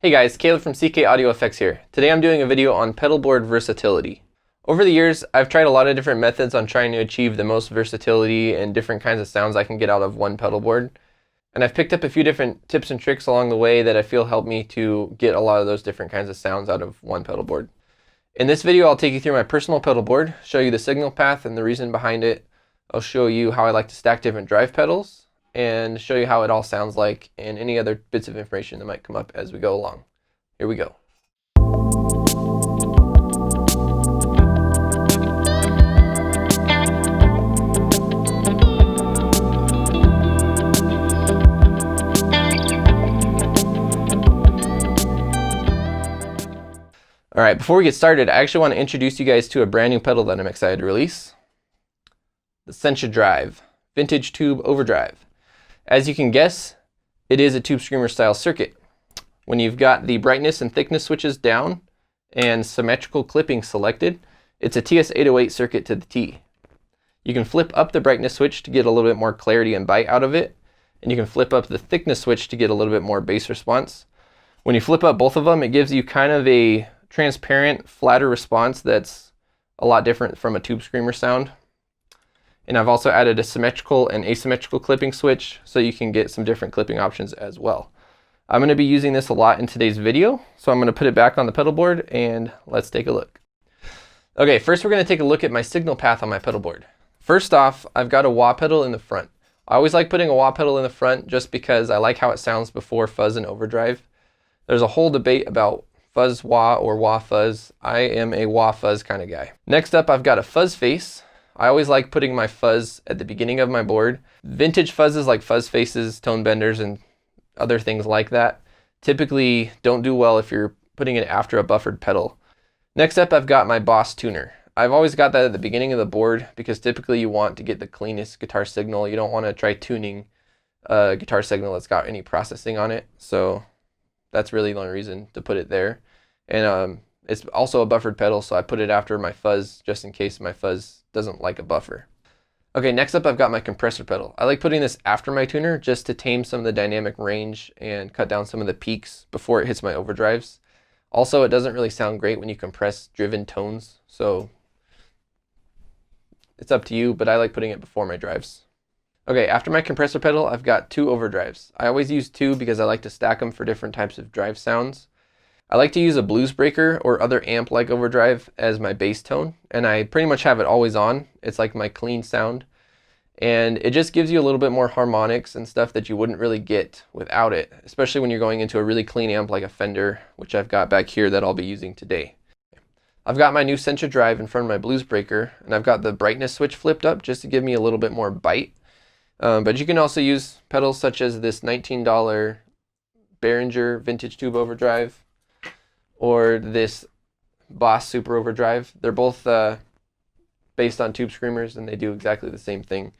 Hey guys, Caleb from Ckaudio Effects here. Today I'm doing a video on pedalboard versatility. Over the years, I've tried a lot of different methods on trying to achieve the most versatility and different kinds of sounds I can get out of one pedalboard. And I've picked up a few different tips and tricks along the way that I feel help me to get a lot of those different kinds of sounds out of one pedalboard. In this video, I'll take you through my personal pedalboard, show you the signal path and the reason behind it. I'll show you how I like to stack different drive pedals, and show you how it all sounds like, and any other bits of information that might come up as we go along. Here we go. All right, before we get started, I actually want to introduce you guys to a brand new pedal that I'm excited to release. The Ckaudio Drive, Vintage Tube Overdrive. As you can guess, it is a Tube Screamer style circuit. When you've got the brightness and thickness switches down and symmetrical clipping selected, it's a TS-808 circuit to the T. You can flip up the brightness switch to get a little bit more clarity and bite out of it, and you can flip up the thickness switch to get a little bit more bass response. When you flip up both of them, it gives you kind of a transparent, flatter response that's a lot different from a Tube Screamer sound. And I've also added a symmetrical and asymmetrical clipping switch so you can get some different clipping options as well. I'm going to be using this a lot in today's video, so I'm going to put it back on the pedal board and let's take a look. Okay, first we're going to take a look at my signal path on my pedal board. First off, I've got a wah pedal in the front. I always like putting a wah pedal in the front just because I like how it sounds before fuzz and overdrive. There's a whole debate about fuzz wah or wah fuzz. I am a wah fuzz kind of guy. Next up, I've got a fuzz face. I always like putting my fuzz at the beginning of my board. Vintage fuzzes like fuzz faces, tone benders, and other things like that typically don't do well if you're putting it after a buffered pedal. Next up, I've got my Boss tuner. I've always got that at the beginning of the board because typically you want to get the cleanest guitar signal. You don't want to try tuning a guitar signal that's got any processing on it. So that's really the only reason to put it there. And it's also a buffered pedal, so I put it after my fuzz just in case my fuzz doesn't like a buffer. Okay, next up I've got my compressor pedal. I like putting this after my tuner just to tame some of the dynamic range and cut down some of the peaks before it hits my overdrives. Also, it doesn't really sound great when you compress driven tones, so it's up to you, but I like putting it before my drives. Okay, after my compressor pedal, I've got two overdrives. I always use two because I like to stack them for different types of drive sounds. I like to use a blues breaker or other amp-like overdrive as my bass tone, and I pretty much have it always on. It's like my clean sound, and it just gives you a little bit more harmonics and stuff that you wouldn't really get without it, especially when you're going into a really clean amp like a Fender, which I've got back here that I'll be using today. I've got my new Ckaudio Drive in front of my blues breaker, and I've got the brightness switch flipped up just to give me a little bit more bite. But you can also use pedals such as this $19 Behringer Vintage Tube Overdrive, or this Boss Super Overdrive. They're both based on Tube Screamers, and they do exactly the same thing.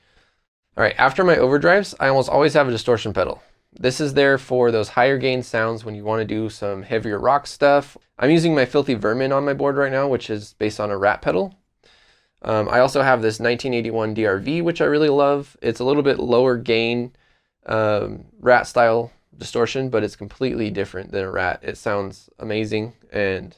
All right, after my overdrives, I almost always have a distortion pedal. This is there for those higher gain sounds when you want to do some heavier rock stuff. I'm using my Filthy Vermin on my board right now, which is based on a Rat pedal. I also have this 1981 DRV, which I really love. It's a little bit lower gain Rat style distortion, but it's completely different than a Rat. It sounds amazing, and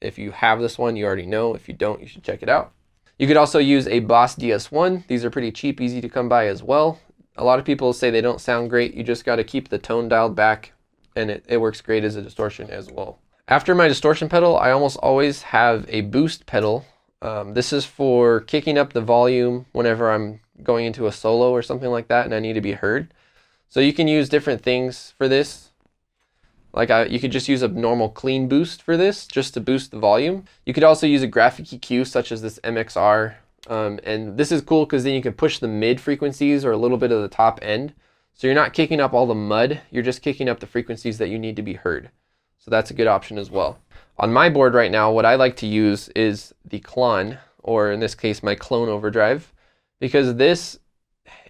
if you have this one, you already know. If you don't, you should check it out. You could also use a Boss DS1. These are pretty cheap, easy to come by as well. A lot of people say they don't sound great. You just got to keep the tone dialed back, and it works great as a distortion as well. After my distortion pedal, I almost always have a boost pedal. This is for kicking up the volume whenever I'm going into a solo or something like that and I need to be heard. So you can use different things for this. Like you could just use a normal clean boost for this, just to boost the volume. You could also use a graphic EQ such as this MXR. And this is cool because then you can push the mid frequencies or a little bit of the top end. So you're not kicking up all the mud, you're just kicking up the frequencies that you need to be heard. So that's a good option as well. On my board right now, what I like to use is the Klon, or in this case, my Clone Overdrive, because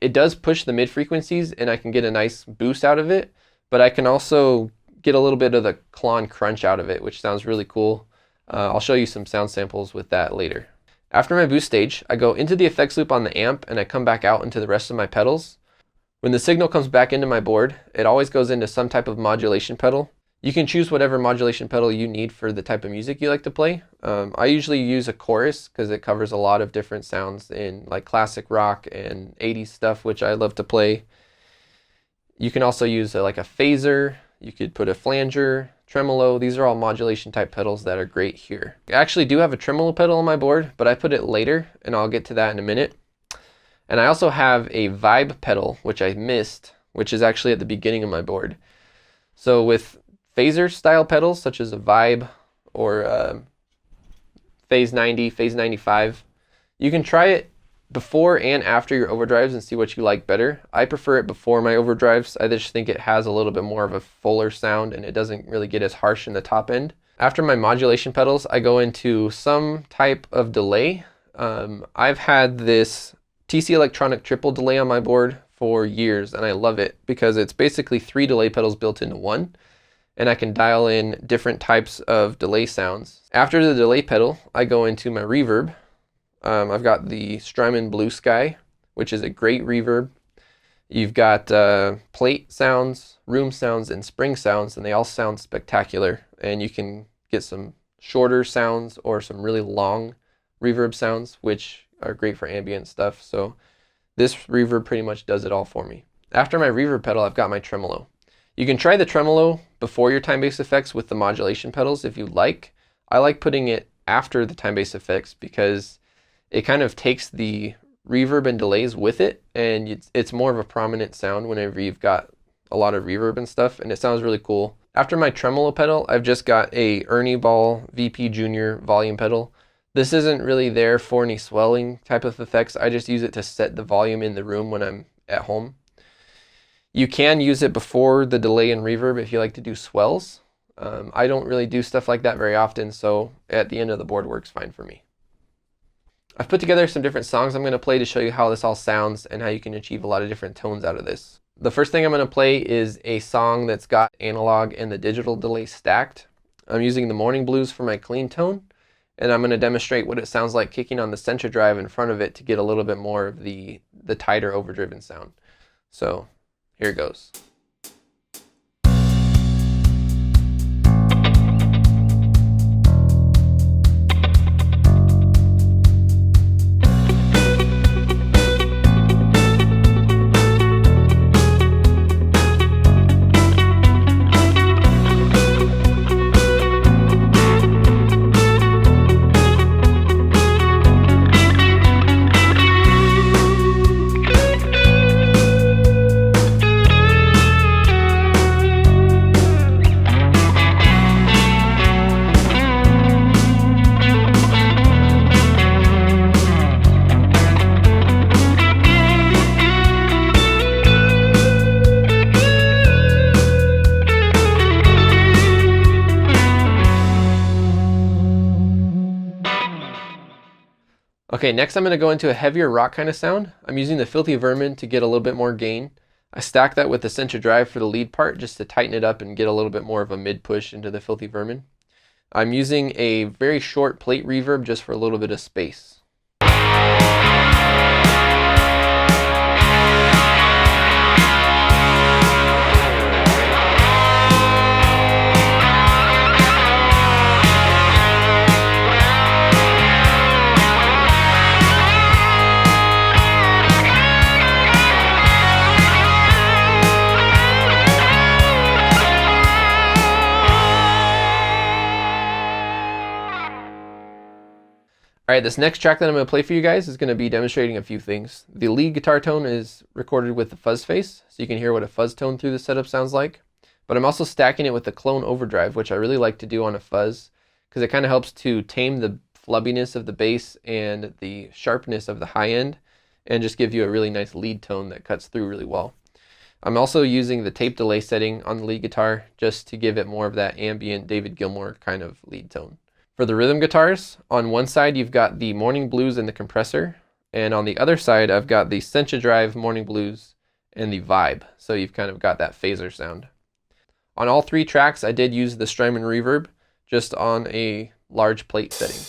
it does push the mid frequencies and I can get a nice boost out of it, but I can also get a little bit of the Klon crunch out of it, which sounds really cool. I'll show you some sound samples with that later. After my boost stage, I go into the effects loop on the amp and I come back out into the rest of my pedals. When the signal comes back into my board, it always goes into some type of modulation pedal. You can choose whatever modulation pedal you need for the type of music you like to play. I usually use a chorus because it covers a lot of different sounds in like classic rock and 80s stuff, which I love to play. You can also use like a phaser. You could put a flanger, tremolo. These are all modulation type pedals that are great here. I actually do have a tremolo pedal on my board, but I put it later, and I'll get to that in a minute. And I also have a vibe pedal, which I missed, which is actually at the beginning of my board. So with phaser style pedals, such as a vibe or phase 90, phase 95, you can try it before and after your overdrives and see what you like better. I prefer it before my overdrives. I just think it has a little bit more of a fuller sound and it doesn't really get as harsh in the top end. After my modulation pedals, I go into some type of delay. I've had this TC Electronic triple delay on my board for years and I love it because it's basically 3 delay pedals built into one, and I can dial in different types of delay sounds. After the delay pedal, I go into my reverb. I've got the Strymon Blue Sky, which is a great reverb. You've got plate sounds, room sounds, and spring sounds, and they all sound spectacular. And you can get some shorter sounds or some really long reverb sounds, which are great for ambient stuff. So this reverb pretty much does it all for me. After my reverb pedal, I've got my tremolo. You can try the tremolo before your time-based effects with the modulation pedals if you like. I like putting it after the time-based effects because it kind of takes the reverb and delays with it, and it's more of a prominent sound whenever you've got a lot of reverb and stuff, and it sounds really cool. After my tremolo pedal, I've just got a Ernie Ball VP Junior volume pedal. This isn't really there for any swelling type of effects. I just use it to set the volume in the room when I'm at home. You can use it before the delay and reverb if you like to do swells. I don't really do stuff like that very often, so at the end of the board works fine for me. I've put together some different songs I'm going to play to show you how this all sounds and how you can achieve a lot of different tones out of this. The first thing I'm going to play is a song that's got analog and the digital delay stacked. I'm using the Morning Blues for my clean tone, and I'm going to demonstrate what it sounds like kicking on the center drive in front of it to get a little bit more of the tighter overdriven sound. So here it goes. Okay, next I'm going to go into a heavier rock kind of sound. I'm using the Filthy Vermin to get a little bit more gain. I stack that with the center drive for the lead part just to tighten it up and get a little bit more of a mid push into the Filthy Vermin. I'm using a very short plate reverb just for a little bit of space. Alright, this next track that I'm going to play for you guys is going to be demonstrating a few things. The lead guitar tone is recorded with the fuzz face, so you can hear what a fuzz tone through the setup sounds like. But I'm also stacking it with the clone overdrive, which I really like to do on a fuzz, because it kind of helps to tame the flubbiness of the bass and the sharpness of the high end, and just give you a really nice lead tone that cuts through really well. I'm also using the tape delay setting on the lead guitar, just to give it more of that ambient David Gilmour kind of lead tone. For the rhythm guitars, on one side you've got the Morning Blues and the compressor, and on the other side I've got the Sencha Drive Morning Blues and the Vibe, so you've kind of got that phaser sound. On all 3 tracks I did use the Strymon reverb, just on a large plate setting.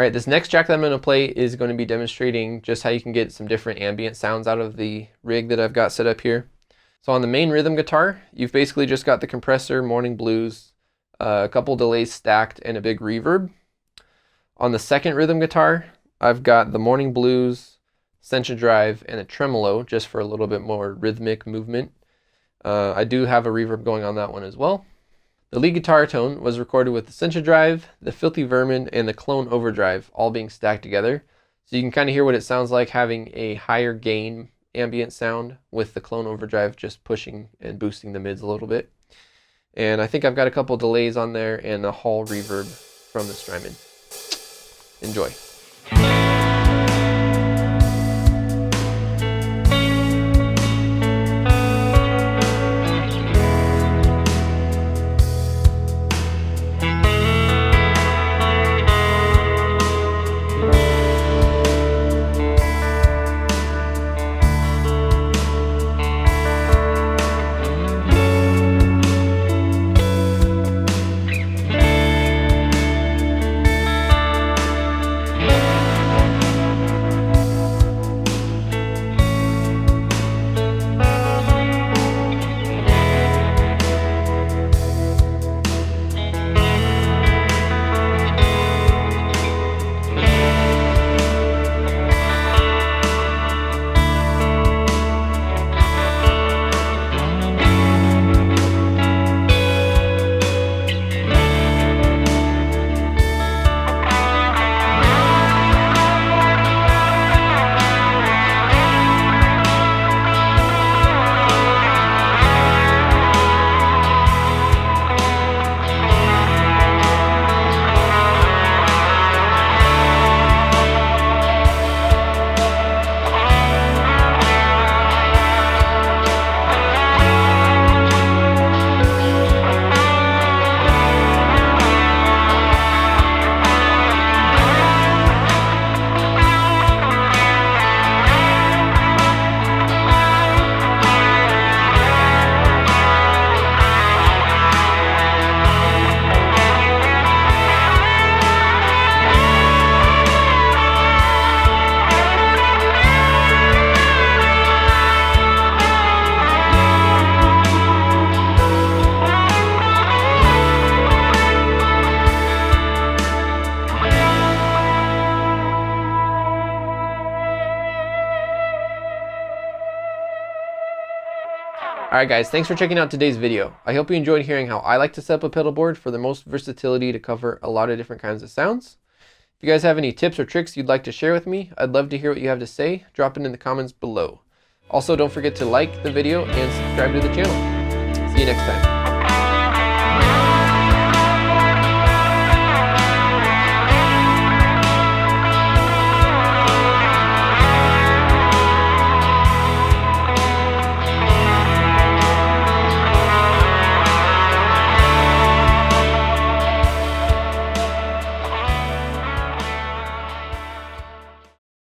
right, this next track that I'm going to play is going to be demonstrating just how you can get some different ambient sounds out of the rig that I've got set up here. So on the main rhythm guitar, you've basically just got the compressor, morning blues, a couple delays stacked, and a big reverb. On the second rhythm guitar, I've got the morning blues, Sencha drive, and a tremolo just for a little bit more rhythmic movement. I do have a reverb going on that one as well. The lead guitar tone was recorded with the Sencha drive, the Filthy Vermin, and the Clone Overdrive all being stacked together. So you can kind of hear what it sounds like having a higher gain ambient sound with the Clone Overdrive just pushing and boosting the mids a little bit. And I think I've got a couple delays on there and a hall reverb from the Strymon. Enjoy. Alright guys, thanks for checking out today's video. I hope you enjoyed hearing how I like to set up a pedal board for the most versatility to cover a lot of different kinds of sounds. If you guys have any tips or tricks you'd like to share with me, I'd love to hear what you have to say. Drop it in the comments below. Also, don't forget to like the video and subscribe to the channel. See you next time.